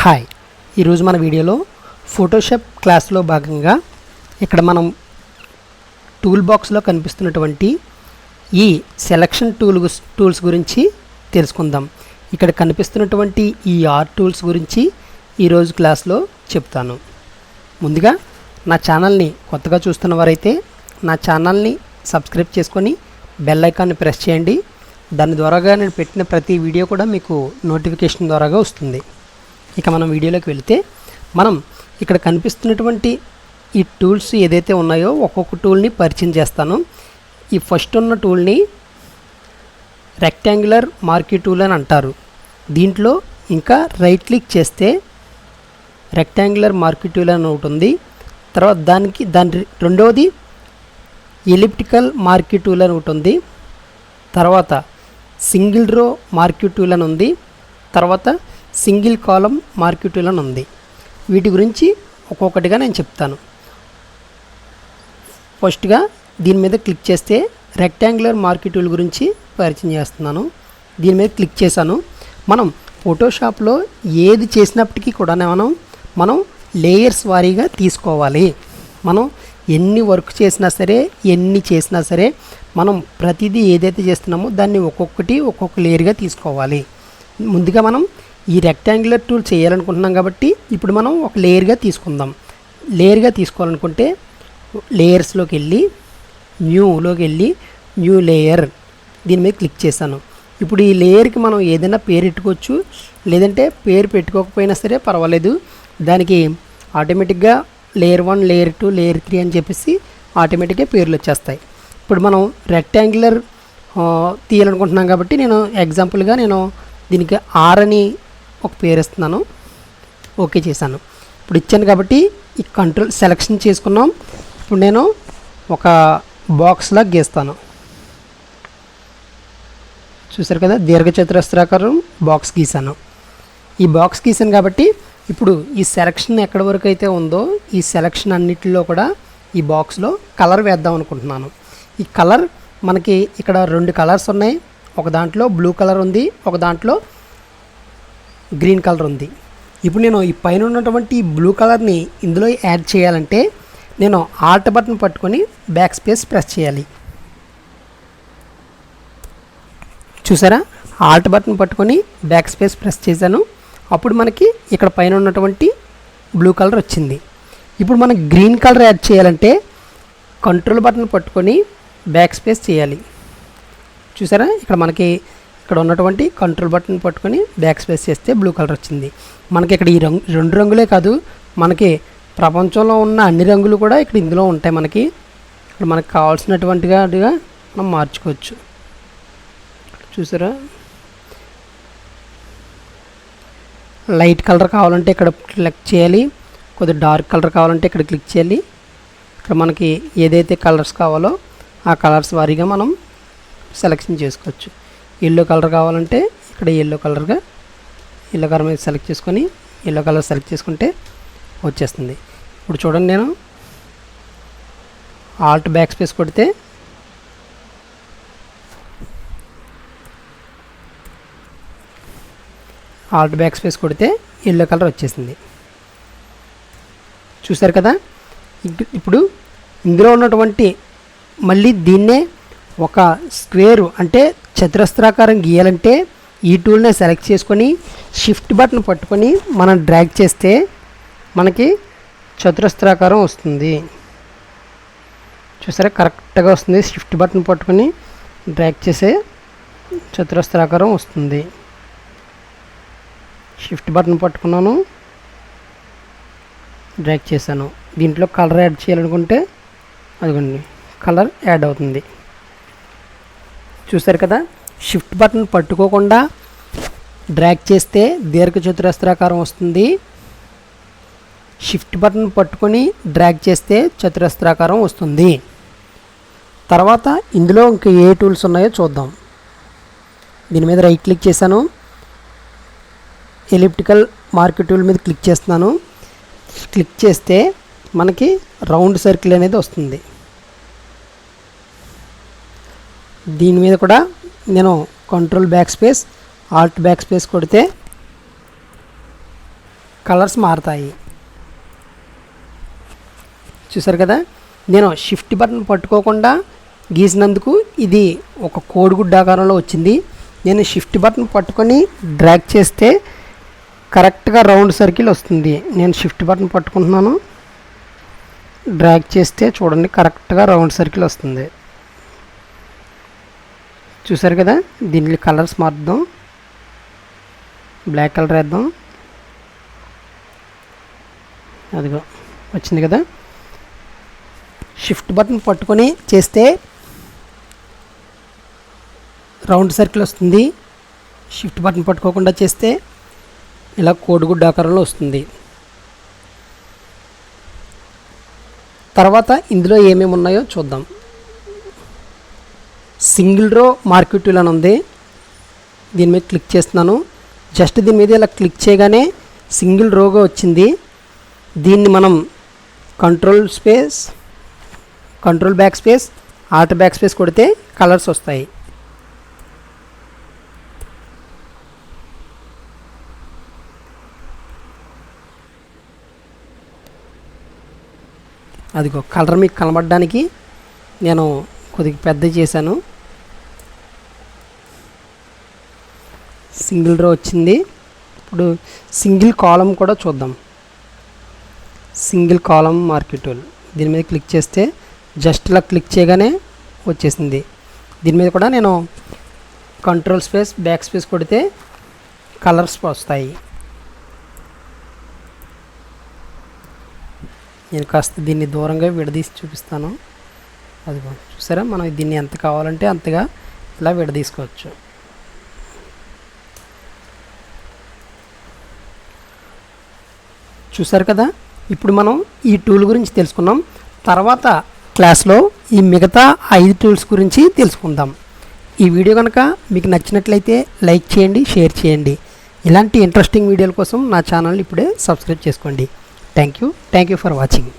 Hi, ఈరోజు మన వీడియోలో ఫోటోషాప్ క్లాస్లో భాగంగా ఇక్కడ మనం టూల్ బాక్స్లో కనిపిస్తున్నటువంటి ఈ సెలక్షన్ టూల్స్ గురించి తెలుసుకుందాం. ఇక్కడ కనిపిస్తున్నటువంటి ఈ టూల్స్ గురించి ఈరోజు క్లాస్లో చెప్తాను. ముందుగా నా ఛానల్ని కొత్తగా చూస్తున్న వారైతే నా ఛానల్ని సబ్స్క్రైబ్ చేసుకొని బెల్ ఐకాన్ని ప్రెస్ చేయండి. దాని ద్వారాగా నేను పెట్టిన ప్రతి వీడియో కూడా మీకు నోటిఫికేషన్ ద్వారాగా వస్తుంది. ఇక మనం వీడియోలోకి వెళితే మనం ఇక్కడ కనిపిస్తున్నటువంటి ఈ టూల్స్ ఏదైతే ఉన్నాయో ఒక్కొక్క టూల్ని పరిచయం చేస్తాను. ఈ ఫస్ట్ ఉన్న టూల్ని రెక్టాంగులర్ మార్కీ టూల్ అని అంటారు. దీంట్లో ఇంకా రైట్ క్లిక్ చేస్తే రెక్టాంగులర్ మార్కీ టూల్ అని ఉంటుంది. తర్వాత దాని రెండవది ఎలిప్టికల్ మార్కీ టూల్ అని ఉంటుంది. తర్వాత సింగిల్ రో మార్కీ టూల్ అని ఉంది. తర్వాత సింగిల్ కాలమ్ మార్కీ టూల్ అని ఉంది. వీటి గురించి ఒక్కొక్కటిగా నేను చెప్తాను. ఫస్ట్గా దీని మీద క్లిక్ చేస్తే రెక్టాంగులర్ మార్కీ టూల్ గురించి పరిచయం చేస్తున్నాను. దీని మీద క్లిక్ చేశాను. మనం ఫోటోషాప్లో ఏది చేసినప్పటికీ కూడా మనం లేయర్స్ వారీగా తీసుకోవాలి. మనం ఎన్ని వర్క్ చేసినా సరే, ఎన్ని చేసినా సరే, మనం ప్రతిదీ ఏదైతే చేస్తున్నామో దాన్ని ఒక్కొక్క లేయర్గా తీసుకోవాలి. ముందుగా మనం ఈ రెక్టాంగులర్ టూల్ చేయాలనుకుంటున్నాం కాబట్టి ఇప్పుడు మనం ఒక లేయర్గా తీసుకుందాం. లేయర్గా తీసుకోవాలనుకుంటే లేయర్స్లోకి వెళ్ళి న్యూ లేయర్ దీని మీద క్లిక్ చేశాను. ఇప్పుడు ఈ లేయర్కి మనం ఏదైనా పేరు పెట్టుకోవచ్చు, లేదంటే పేరు పెట్టుకోకపోయినా సరే పర్వాలేదు. దానికి ఆటోమేటిక్గా లేయర్ 1, లేయర్ 2, లేయర్ 3 అని చెప్పేసి ఆటోమేటిక్గా పేర్లు వచ్చేస్తాయి. ఇప్పుడు మనం రెక్టాంగులర్ తీయాలనుకుంటున్నాం కాబట్టి నేను ఎగ్జాంపుల్గా దీనికి ఆర్ అని ఒక పేరు ఇస్తున్నాను. ఓకే చేశాను. ఇప్పుడు ఇచ్చాను కాబట్టి ఈ కంట్రోల్ సెలెక్షన్ చేసుకున్నాం. ఇప్పుడు నేను ఒక బాక్స్లా గీస్తాను. చూసారు కదా, దీర్ఘచతురస్రాకారం బాక్స్ గీసాను. ఈ బాక్స్ గీసాను కాబట్టి ఇప్పుడు ఈ సెలెక్షన్ ఎక్కడి వరకు అయితే ఉందో ఈ సెలెక్షన్ అన్నిటిలో కూడా ఈ బాక్స్లో కలర్ వేద్దాం అనుకుంటున్నాను. ఈ కలర్ మనకి ఇక్కడ 2 కలర్స్ ఉన్నాయి. ఒక దాంట్లో బ్లూ కలర్ ఉంది, ఒక దాంట్లో గ్రీన్ కలర్ ఉంది. ఇప్పుడు నేను ఈ పైన ఉన్నటువంటి బ్లూ కలర్ని ఇందులో యాడ్ చేయాలంటే నేను ఆల్ట్ బటన్ పట్టుకొని బ్యాక్ స్పేస్ ప్రెస్ చేయాలి. చూసారా, ఆల్ట్ బటన్ పట్టుకొని బ్యాక్ స్పేస్ ప్రెస్ చేశాను. అప్పుడు మనకి ఇక్కడ పైన ఉన్నటువంటి బ్లూ కలర్ వచ్చింది. ఇప్పుడు మనం గ్రీన్ కలర్ యాడ్ చేయాలంటే కంట్రోల్ బటన్ పట్టుకొని బ్యాక్ స్పేస్ చేయాలి. చూసారా, ఇక్కడ ఉన్నటువంటి కంట్రోల్ బటన్ పట్టుకొని బ్యాక్ స్పేస్ చేస్తే బ్లూ కలర్ వచ్చింది. మనకి ఇక్కడ ఈ 2 రంగులే కాదు, మనకి ప్రపంచంలో ఉన్న అన్ని రంగులు కూడా ఇక్కడ ఇందులో ఉంటాయి. ఇక్కడ మనకు కావాల్సినటువంటిగా మనం మార్చుకోవచ్చు. చూసారా, లైట్ కలర్ కావాలంటే ఇక్కడ క్లిక్ చేయాలి, కొద్దిగా డార్క్ కలర్ కావాలంటే ఇక్కడ క్లిక్ చేయాలి. ఇక్కడ మనకి ఏదైతే కలర్స్ కావాలో ఆ కలర్స్ వారీగా మనం సెలెక్షన్ చేసుకోవచ్చు. ఎల్లో కలర్ కావాలంటే ఇక్కడ ఎల్లో కలర్ మీద సెలెక్ట్ చేసుకొని ఎల్లో కలర్ సెలెక్ట్ చేసుకుంటే వచ్చేస్తుంది. ఇప్పుడు చూడండి, నేను ఆల్ట్ బ్యాక్ స్పేస్ కొడితే ఎల్లో కలర్ వచ్చేసింది. చూసారు కదా. ఇప్పుడు ఇందులో ఉన్నటువంటి మళ్ళీ దీన్నే ఒక స్క్వేరు అంటే చతురస్రాకారం గీయాలంటే ఈ టూల్నే సెలెక్ట్ చేసుకొని షిఫ్ట్ బటన్ పట్టుకొని మనం డ్రాగ్ చేస్తే మనకి చతురస్రాకారం వస్తుంది. చూసారా, కరెక్ట్గా వస్తుంది. షిఫ్ట్ బటన్ పట్టుకొని డ్రాగ్ చేసే చతురస్రాకారం వస్తుంది. షిఫ్ట్ బటన్ పట్టుకున్నాను, డ్రాగ్ చేశాను. దీంట్లో కలర్ యాడ్ చేయాలనుకుంటే అదిగోండి కలర్ యాడ్ అవుతుంది. చూసారు కదా, షిఫ్ట్ బటన్ పట్టుకోకుండా డ్రాగ్ చేస్తే దీర్ఘచతురస్రాకారం వస్తుంది. షిఫ్ట్ బటన్ పట్టుకొని డ్రాగ్ చేస్తే చతురస్రాకారం వస్తుంది. తర్వాత ఇందులో ఇంకా ఏ టూల్స్ ఉన్నాయో చూద్దాం. దీని మీద రైట్ క్లిక్ చేశాను, ఎలిప్టికల్ మార్కీ టూల్ మీద క్లిక్ చేస్తున్నాను. క్లిక్ చేస్తే మనకి రౌండ్ సర్కిల్ అనేది వస్తుంది. దీని మీద కూడా నేను control back space, Alt back space కొడితే కలర్స్ మారుతాయి. చూసారు కదా, నేను షిఫ్ట్ బటన్ పట్టుకోకుండా గీసినందుకు ఇది ఒక కోడిగుడ్డ ఆకారంలో వచ్చింది. నేను షిఫ్ట్ బటన్ పట్టుకొని డ్రాగ్ చేస్తే కరెక్ట్గా రౌండ్ సర్కిల్ వస్తుంది. నేను షిఫ్ట్ బటన్ పట్టుకుంటున్నాను, డ్రాగ్ చేస్తే చూడండి కరెక్ట్గా రౌండ్ సర్కిల్ వస్తుంది. చూసారు కదా, దీనికి కలర్స్ మార్చుదాం. బ్లాక్ కలర్ వేద్దాం. అదిగో వచ్చింది కదా. షిఫ్ట్ బటన్ పట్టుకొని చేస్తే రౌండ్ సర్కిల్ వస్తుంది. షిఫ్ట్ బటన్ పట్టుకోకుండా చేస్తే ఇలా కోడిగుడ్డ ఆకారంలో వస్తుంది. తర్వాత ఇందులో ఏమేమి ఉన్నాయో చూద్దాం. సింగిల్ రో మార్కెట్ టూల్ అని ఉంది. దీని మీద క్లిక్ చేస్తున్నాను. జస్ట్ దీని మీద ఇలా క్లిక్ చేయగానే సింగిల్ రోగా వచ్చింది. దీన్ని మనం control back space, Alt back space కొడితే కలర్స్ వస్తాయి. అదిగో కలర్ మీకు కనబడడానికి నేను కొద్దిగా పెద్ద చేశాను. సింగిల్ రో వచ్చింది. ఇప్పుడు సింగిల్ కాలం కూడా చూద్దాం. సింగిల్ కాలం మార్కెట్ టూల్ దీని మీద క్లిక్ చేస్తే జస్ట్ ఇలా క్లిక్ చేయగానే వచ్చేసింది. దీని మీద కూడా నేను కంట్రోల్ స్పేస్ బ్యాక్ స్పేస్ కొడితే కలర్స్ వస్తాయి. నేను కాస్త దీన్ని దూరంగా విడదీసి చూపిస్తాను. అదిగో చూసారా, మనం దీన్ని ఎంత కావాలంటే అంతగా ఇలా విడదీసుకోవచ్చు. చూసారు కదా, ఇప్పుడు మనం ఈ టూల్ గురించి తెలుసుకున్నాం. తర్వాత క్లాస్లో ఈ మిగతా 5 టూల్స్ గురించి తెలుసుకుందాం. ఈ వీడియో కనుక మీకు నచ్చినట్లయితే లైక్ చేయండి, షేర్ చేయండి. ఇలాంటి ఇంట్రెస్టింగ్ వీడియోల కోసం నా ఛానల్ని ఇప్పుడే సబ్స్క్రైబ్ చేసుకోండి. Thank you for watching.